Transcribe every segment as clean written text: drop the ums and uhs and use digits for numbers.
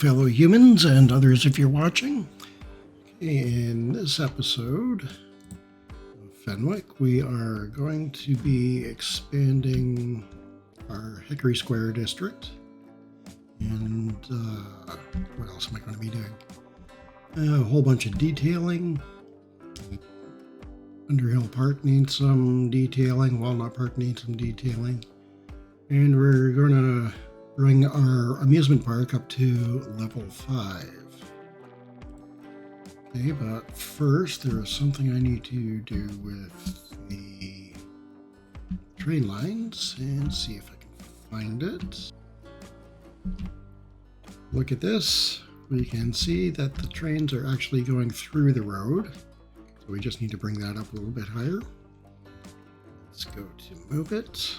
fellow humans and others if you're watching. In this episode of Fenwick, we are going to be expanding our Hickory Square district. And what else am I going to be doing? A whole bunch of detailing. Underhill Park needs some detailing. Walnut Park needs some detailing. And we're going to bring our amusement park up to level 5. Okay, but first there is something I need to do with the train lines and see if I can find it. Look at this. We can see that the trains are actually going through the road. So we just need to bring that up a little bit higher. Let's go to move it.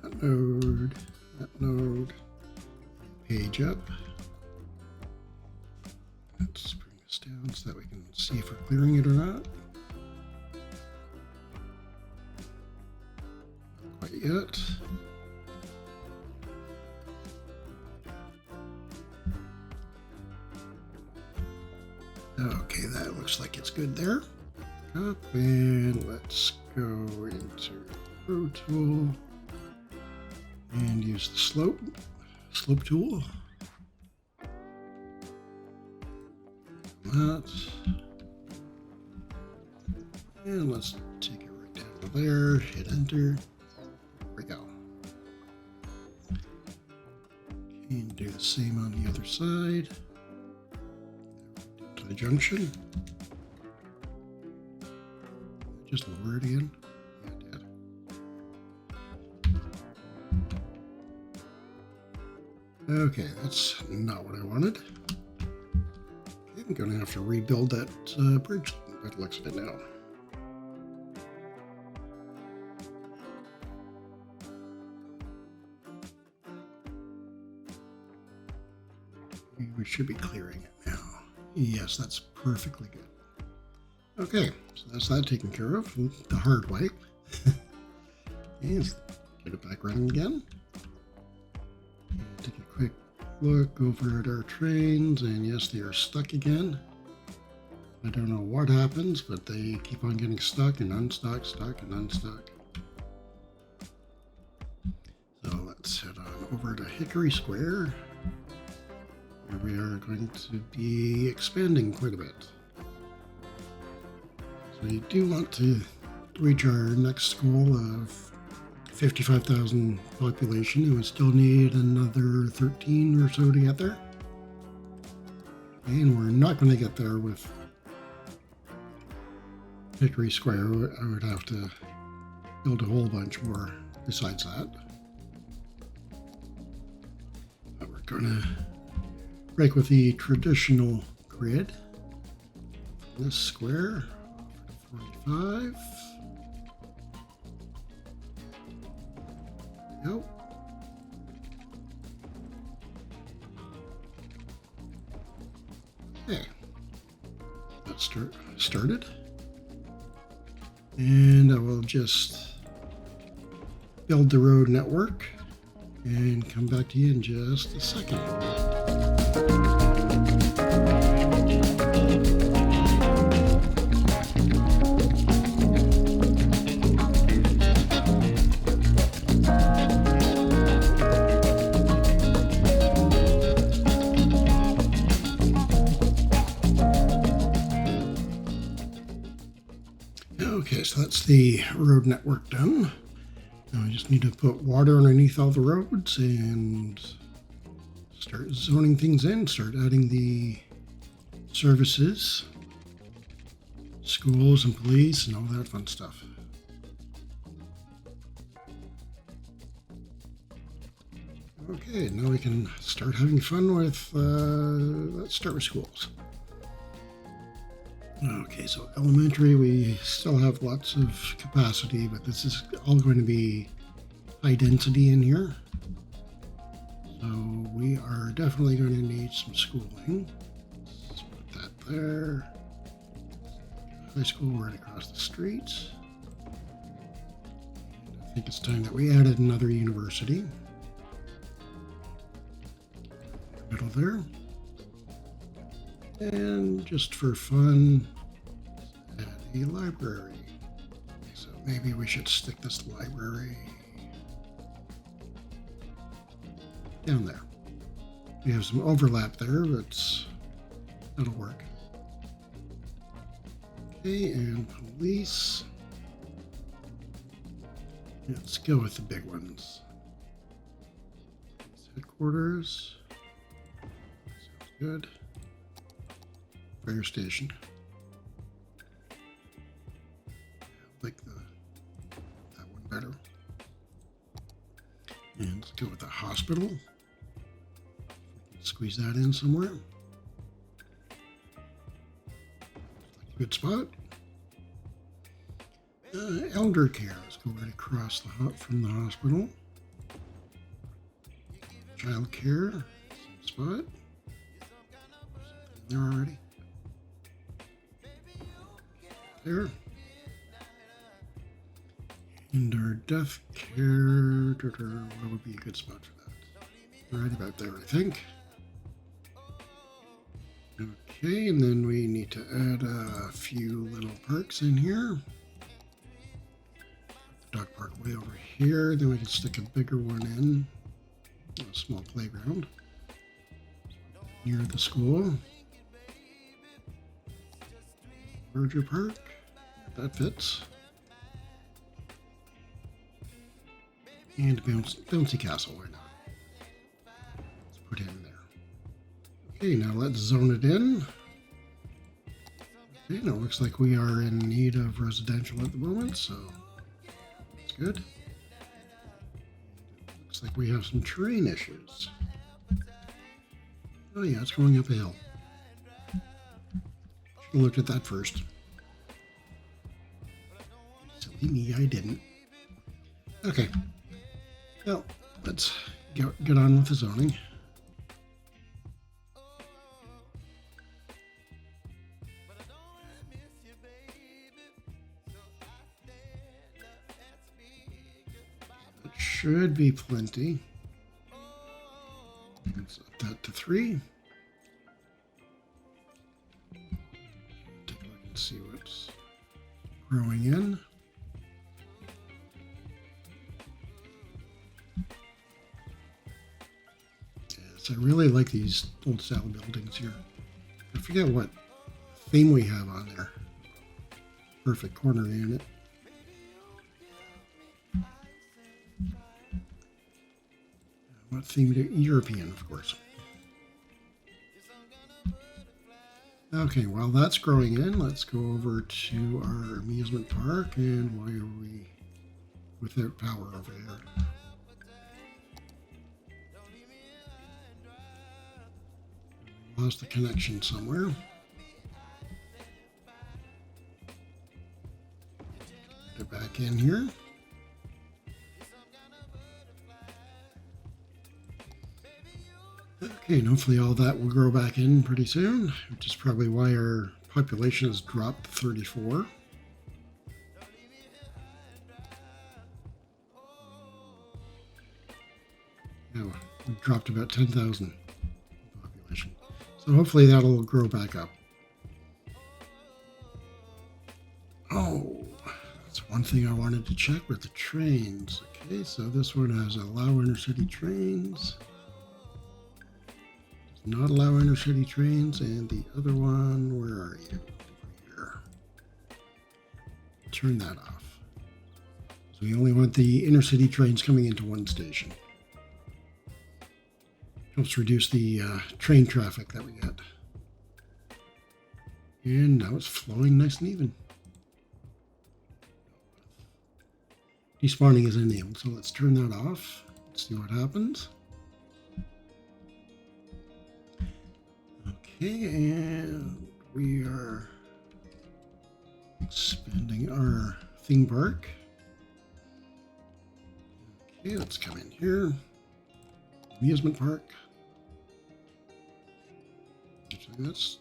That node, page up. Let's bring this down so that we can see if we're clearing it or not. Not quite yet. Okay, that looks like it's good there. Up, and let's go into Road Tool and use the slope tool. That. And let's take it right down to there, hit enter. There we go. And do the same on the other side. Down to the junction. Just lower it again. Yeah, it did. Okay, that's not what I wanted. I'm going to have to rebuild that bridge by the looks of it now. We should be clearing it now. Yes, that's perfectly good. Okay, so that's that taken care of the hard way. And get it back running again. Take a quick look over at our trains, and yes, they are stuck again. I don't know what happens, but they keep on getting stuck and unstuck, stuck and unstuck. So let's head on over to Hickory Square, where we are going to be expanding quite a bit. So we do want to reach our next goal of 55,000 population, and we still need another 13 or so to get there. And we're not going to get there with Hickory Square. I would have to build a whole bunch more besides that. But we're going to break with the traditional grid. This square, 45. Nope. Okay. Let's started. And I will just build the road network and come back to you in just a second. Okay, so that's the road network done. Now I just need to put water underneath all the roads and start zoning things in, start adding the services, schools and police and all that fun stuff. Okay, now we can start having fun with, let's start with schools. Okay, so elementary, we still have lots of capacity, but this is all going to be high density in here. So we are definitely going to need some schooling. Let's put that there. High school right across the street. And I think it's time that we added another university. middle there. And just for fun, add a library. So maybe we should stick this library down there. We have some overlap there, but that'll work. Okay, and police. Let's go with the big ones. Headquarters. Sounds good. Fire station. I like that one better. And let's go with the hospital. Squeeze that in somewhere. Good spot. Elder care. Let's go right across from the hospital. Child care. Same spot. There already. There. And our death care. What would be a good spot for that? Right about there, I think. Okay, and then we need to add a few little parks in here. Dog park way over here. Then we can stick a bigger one in. A small playground near the school. Larger park. That fits. And bouncy castle, why not? Let's put it in there. Okay, now let's zone it in. Okay, now it looks like we are in need of residential at the moment, so that's good. Looks like we have some terrain issues. Oh yeah, it's going up a hill. Should have looked at that first. Silly me, I didn't. Okay. Well, let's get on with the zoning. That should be plenty. Let's up that to 3. Take a look and see what's growing in. I really like these old style buildings here. I forget what theme we have on there. Perfect corner unit. What theme? European, of course. Okay, while that's growing in, let's go over to our amusement park. And why are we without power over here? Lost the connection somewhere. Get it back in here. Okay, and hopefully all that will grow back in pretty soon, which is probably why our population has dropped to 34. Now, we've dropped about 10,000 population. So hopefully that'll grow back up. Oh, that's one thing I wanted to check with the trains. Okay, so this one has allow intercity trains. Does not allow intercity trains. And the other one, where are you? Over here. Turn that off. So we only want the intercity trains coming into one station. Helps reduce the train traffic that we get. And now it's flowing nice and even. Despawning is enabled, so let's turn that off. Let's see what happens. Okay, and we are expanding our theme park. Okay, let's come in here. Amusement park. This.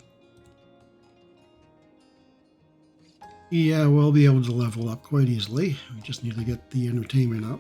Yeah, we'll be able to level up quite easily. We just need to get the entertainment up.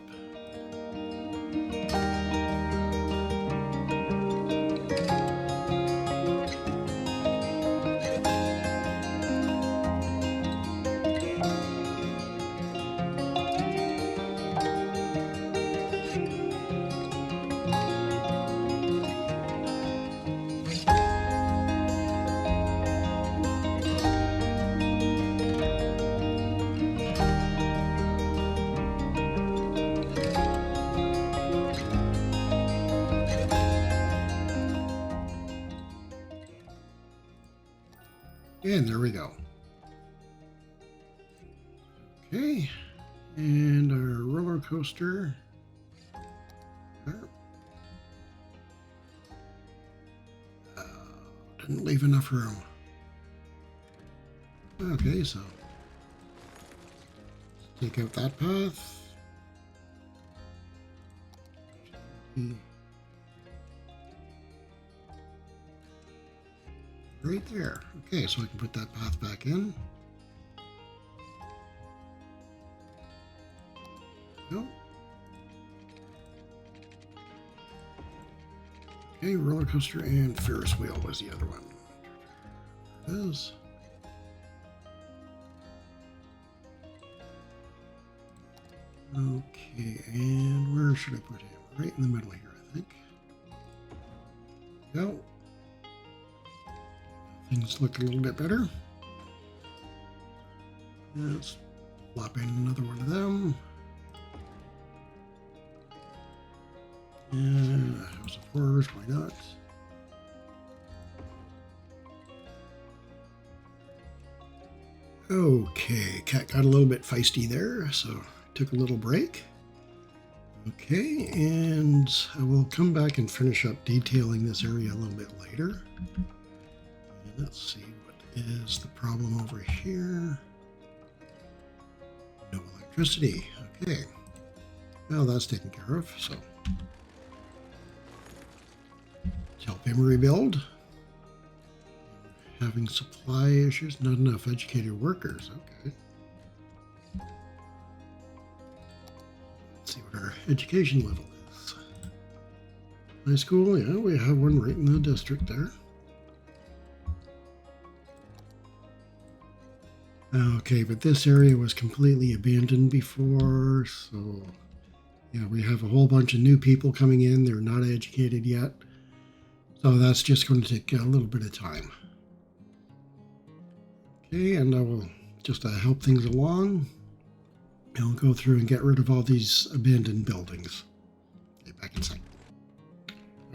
And there we go. Okay, and our roller coaster. Didn't leave enough room. Okay, so let's take out that path. Right there. Okay, so I can put that path back in. Go. Okay, roller coaster and Ferris wheel was the other one. There it is. Okay, and where should I put him? Right in the middle here, I think. Go. Things look a little bit better. Let's plop in another one of them. And House of Horrors, why not? Okay, cat got a little bit feisty there, so took a little break. Okay, and I will come back and finish up detailing this area a little bit later. And let's see, what is the problem over here? No electricity. Okay, well, that's taken care of, so let's help him rebuild. Having supply issues, not enough educated workers. Okay. Let's see what our education level is. High school, yeah, we have one right in the district there. Okay, but this area was completely abandoned before, so yeah, we have a whole bunch of new people coming in. They're not educated yet, so that's just going to take a little bit of time. Okay, and I will just help things along. I'll go through and get rid of all these abandoned buildings. Okay, back in a second.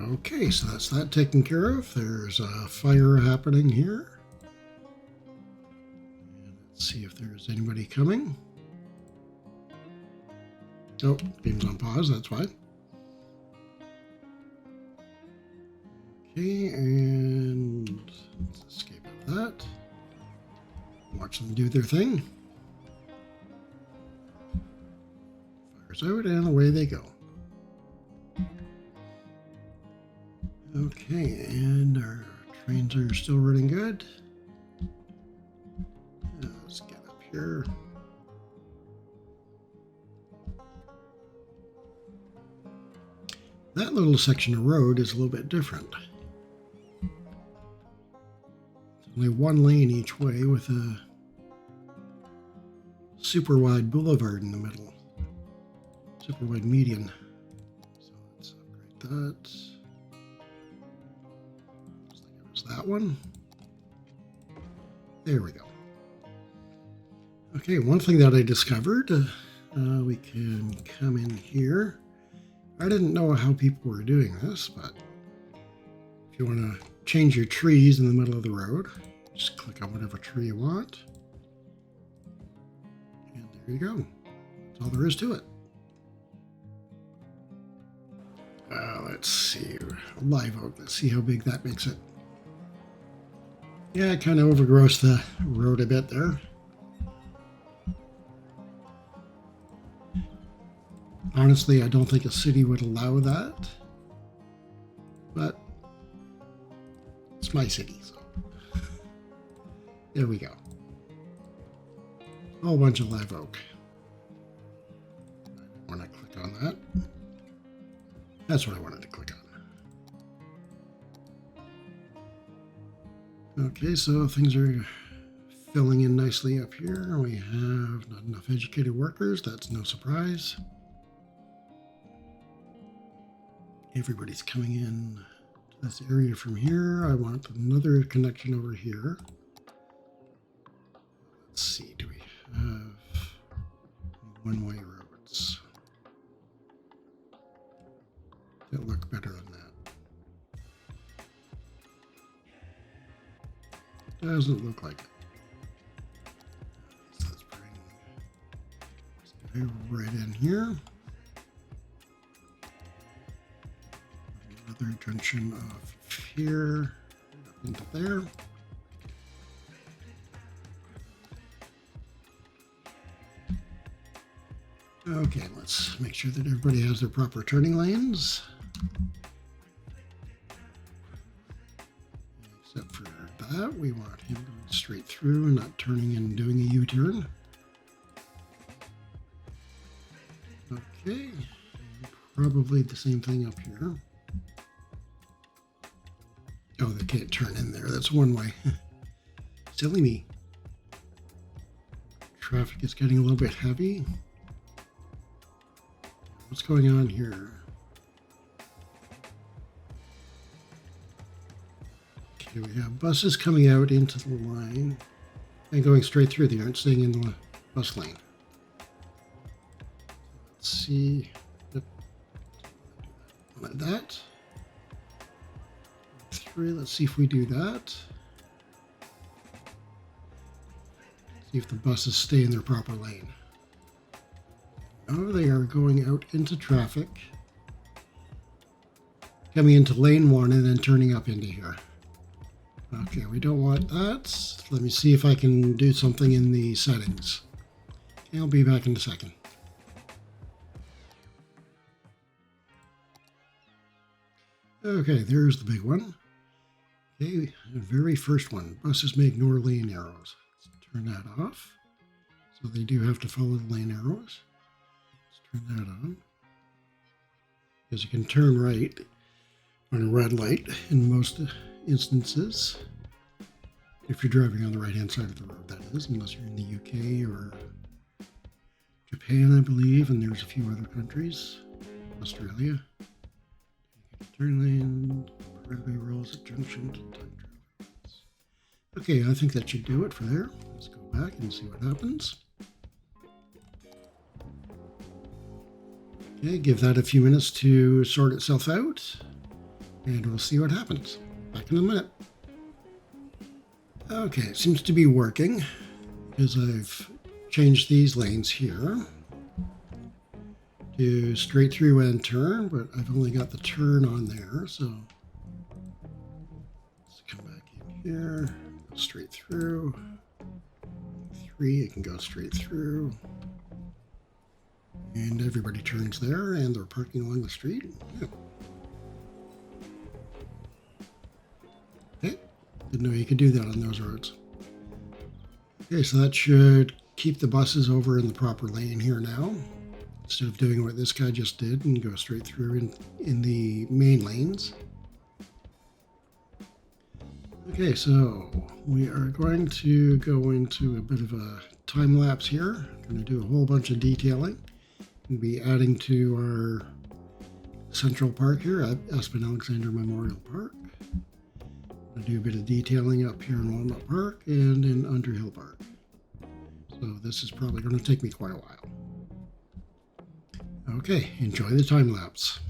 Okay, so that's that taken care of. There's a fire happening here. And let's see if there's anybody coming. Oh, game's on pause, that's why. Okay, and let's escape out of that. Watch them do their thing. Fires out and away they go. Okay, and our trains are still running good. Let's get up here. That little section of road is a little bit different. Only one lane each way with a super wide boulevard in the middle. Super wide median. So let's upgrade that. Looks like it was that one. There we go. Okay, one thing that I discovered, we can come in here. I didn't know how people were doing this, but if you want to change your trees in the middle of the road, just click on whatever tree you want. And there you go. That's all there is to it. Let's see. Live oak. Let's see how big that makes it. Yeah, it kind of overgrows the road a bit there. Honestly, I don't think a city would allow that. But it's my city, so there we go. A whole bunch of live oak. I want to click on that. That's what I wanted to click on. Okay, so things are filling in nicely up here. We have not enough educated workers. That's no surprise. Everybody's coming in to this area from here. I want another connection over here. Let's see, do we have one-way roads that look better than that? Doesn't look like it. So let's bring this guy right in here. Another junction off here, up into there. Okay, let's make sure that everybody has their proper turning lanes. Except for that, we want him going straight through and not turning and doing a U-turn. Okay, probably the same thing up here. Oh, they can't turn in there. That's one way. Silly me. Traffic is getting a little bit heavy. What's going on here? Okay, we have buses coming out into the line and going straight through. They aren't staying in the bus lane. Let's see. Like that. 3. Let's see if we do that. See if the buses stay in their proper lane. Now they are going out into traffic, coming into lane 1 and then turning up into here. Okay, we don't want that. Let me see if I can do something in the settings. Okay, I'll be back in a second. Okay, there's the big one. Okay, the very first one. Buses may ignore lane arrows. Let's turn that off. So they do have to follow the lane arrows. Let's turn that on. Because you can turn right on a red light in most instances. If you're driving on the right-hand side of the road, that is, unless you're in the UK or Japan, I believe, and there's a few other countries. Australia. Turn lane, priority rules at junction to time travel. Okay, I think that should do it for there. Let's go back and see what happens. Okay, give that a few minutes to sort itself out, and we'll see what happens. Back in a minute. Okay, it seems to be working because I've changed these lanes here to straight through and turn, but I've only got the turn on there, so let's come back in here, go straight through. 3, it can go straight through. And everybody turns there, and they're parking along the street. Yeah. Okay, didn't know you could do that on those roads. Okay, so that should keep the buses over in the proper lane here now, instead of doing what this guy just did and go straight through in the main lanes. Okay, so we are going to go into a bit of a time lapse here. Going to do a whole bunch of detailing. We'll be adding to our Central Park here at Aspen Alexander Memorial Park. I'll do a bit of detailing up here in Walnut Park and in Underhill Park. So this is probably going to take me quite a while. Okay, enjoy the time lapse.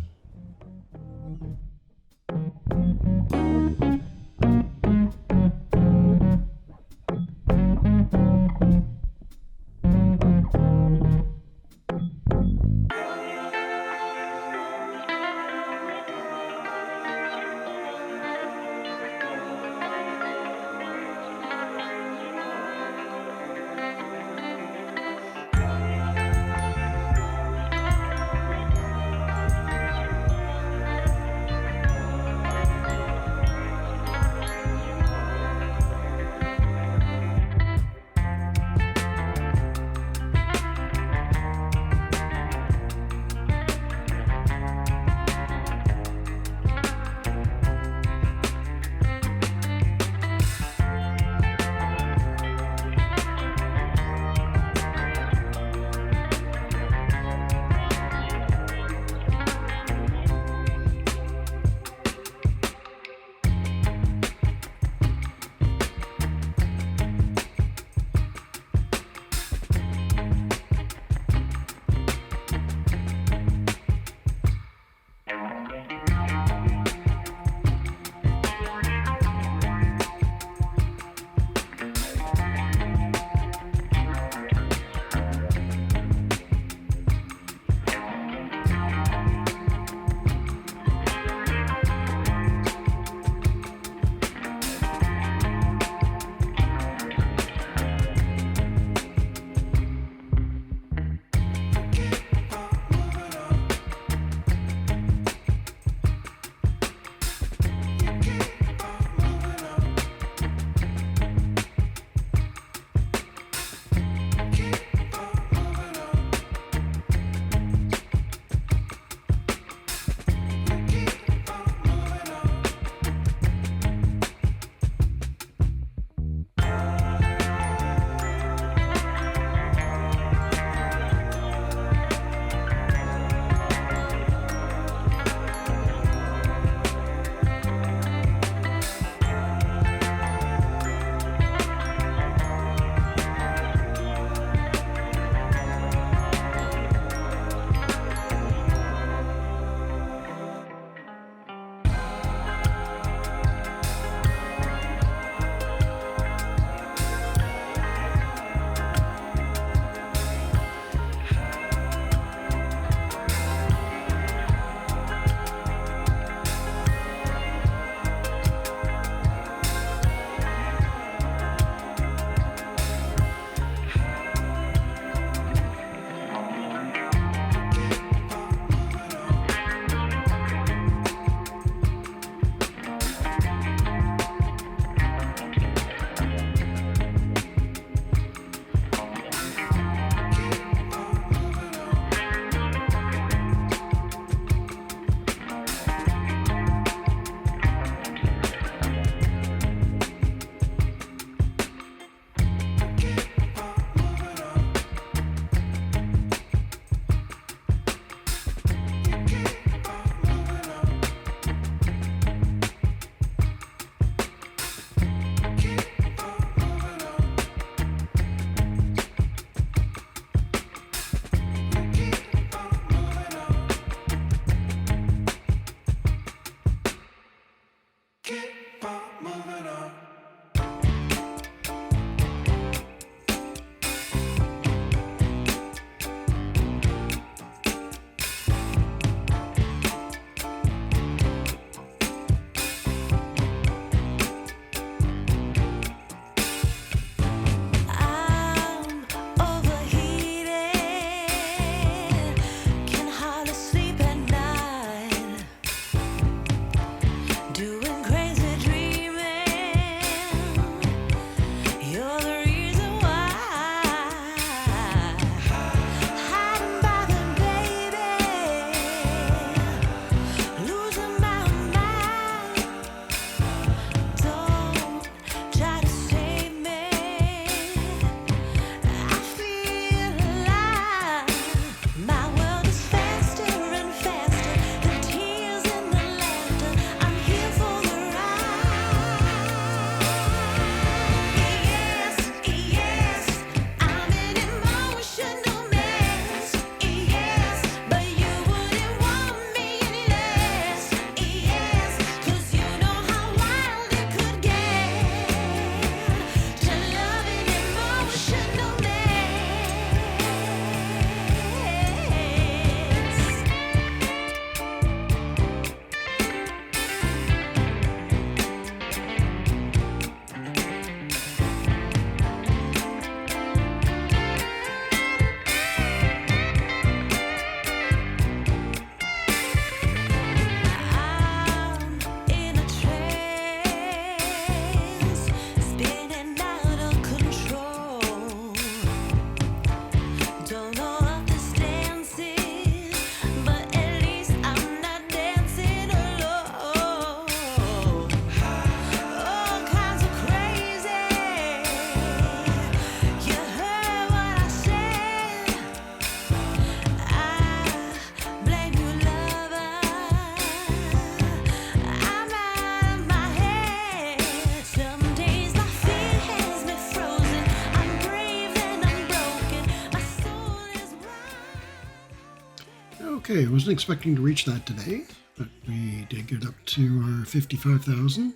Okay, I wasn't expecting to reach that today, but we did get up to our 55,000.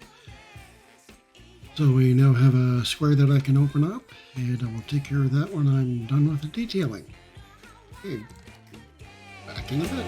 So we now have a square that I can open up, and I will take care of that when I'm done with the detailing. Okay, back in a bit.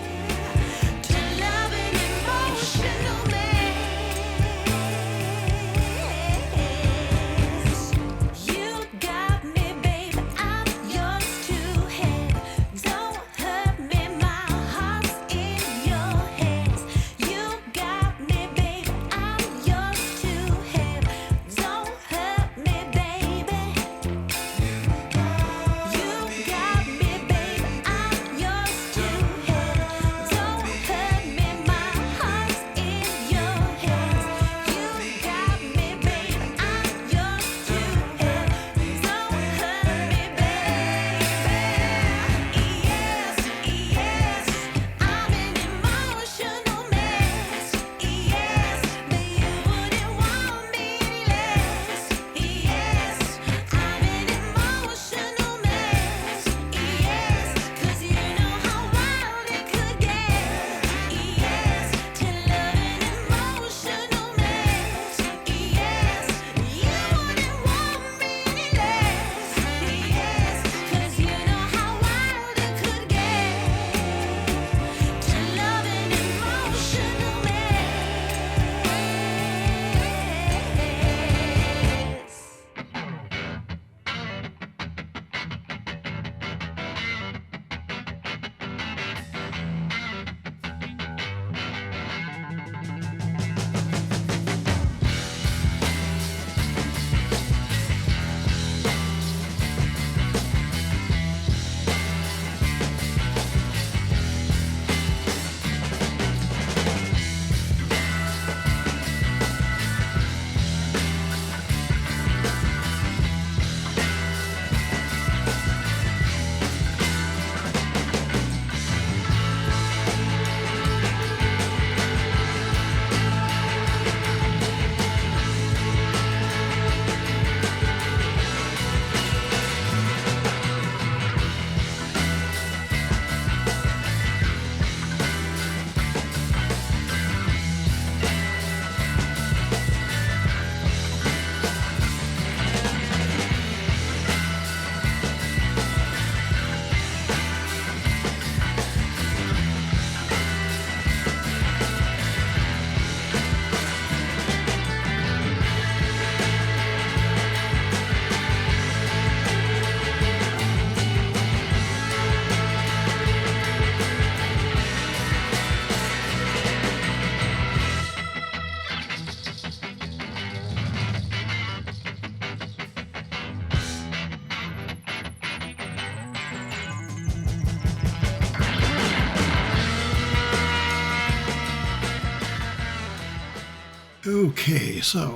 Okay, so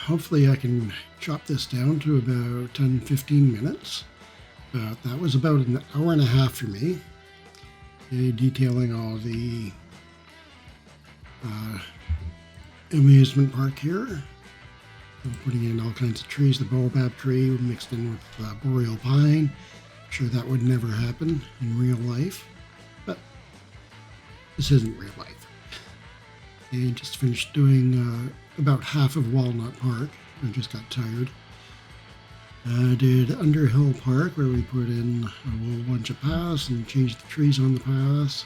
hopefully I can chop this down to about 10-15 minutes. That was about an hour and a half for me, detailing all the amusement park here. I'm putting in all kinds of trees, the baobab tree mixed in with boreal pine. I'm sure that would never happen in real life, but this isn't real life. And just finished doing about half of Walnut Park. I just got tired. I did Underhill Park, where we put in a whole bunch of paths and changed the trees on the paths.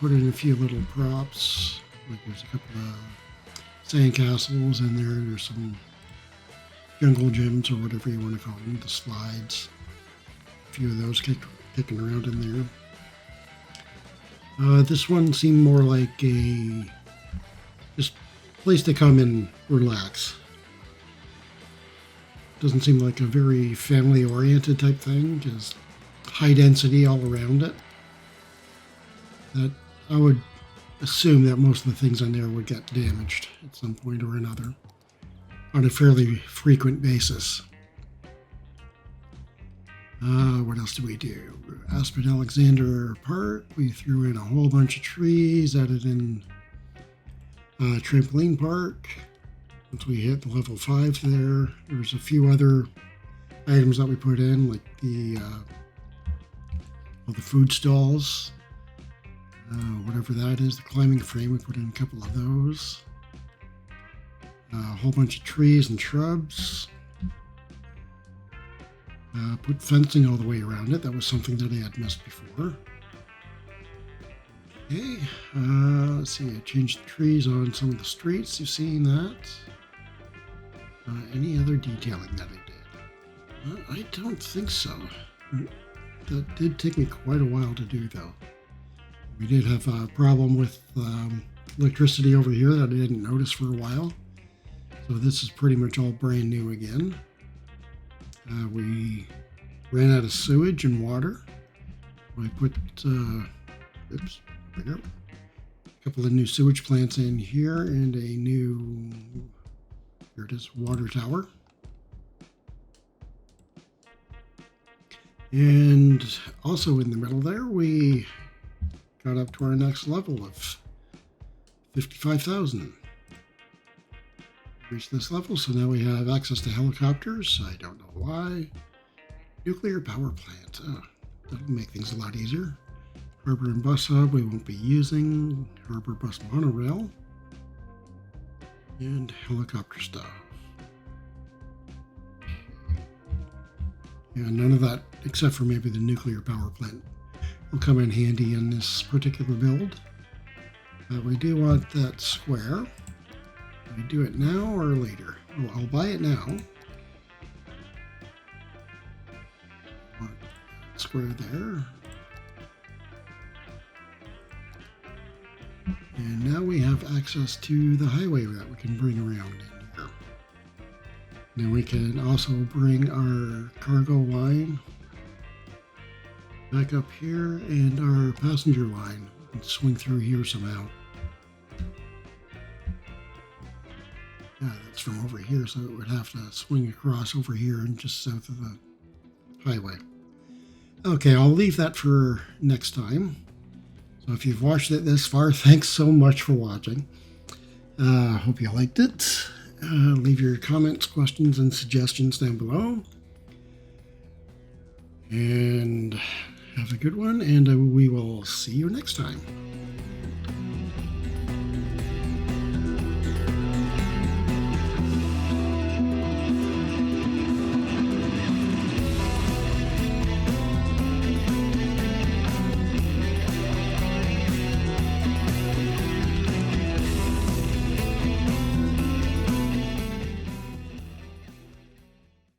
Put in a few little props, like there's a couple of sandcastles in there. There's some jungle gyms, or whatever you want to call them, the slides. A few of those kicking around in there. This one seemed more like a just place to come and relax. Doesn't seem like a very family-oriented type thing, just high density all around it. That I would assume that most of the things on there would get damaged at some point or another on a fairly frequent basis. What else did we do? Aspen Alexander Park. We threw in a whole bunch of trees, added in trampoline park. Once we hit the level 5 there, there's a few other items that we put in, like the food stalls. whatever that is, the climbing frame. We put in a couple of those. A whole bunch of trees and shrubs. Put fencing all the way around it. That was something that I had missed before. Okay, let's see. I changed the trees on some of the streets. You've seen that. Any other detailing that I did? I don't think so. That did take me quite a while to do, though. We did have a problem with electricity over here that I didn't notice for a while. So this is pretty much all brand new again. We ran out of sewage and water. I put, oops, there we go. A couple of new sewage plants in here and a new, here it is, water tower. And also in the middle there, we got up to our next level of 55,000. Reached this level, so now we have access to helicopters. I don't know why. Nuclear power plant. That'll make things a lot easier. Harbor and bus hub we won't be using. Harbor bus monorail. And helicopter stuff. Yeah, none of that, except for maybe the nuclear power plant, will come in handy in this particular build. We do want that square. Do we do it now or later? Oh, I'll buy it now. Want that square there. And now we have access to the highway that we can bring around in here. Then we can also bring our cargo line back up here and our passenger line and swing through here somehow. Yeah, that's from over here, so it would have to swing across over here and just south of the highway. Okay, I'll leave that for next time. So if you've watched it this far, thanks so much for watching. Hope you liked it. Leave your comments, questions, and suggestions down below. And have a good one, and we will see you next time.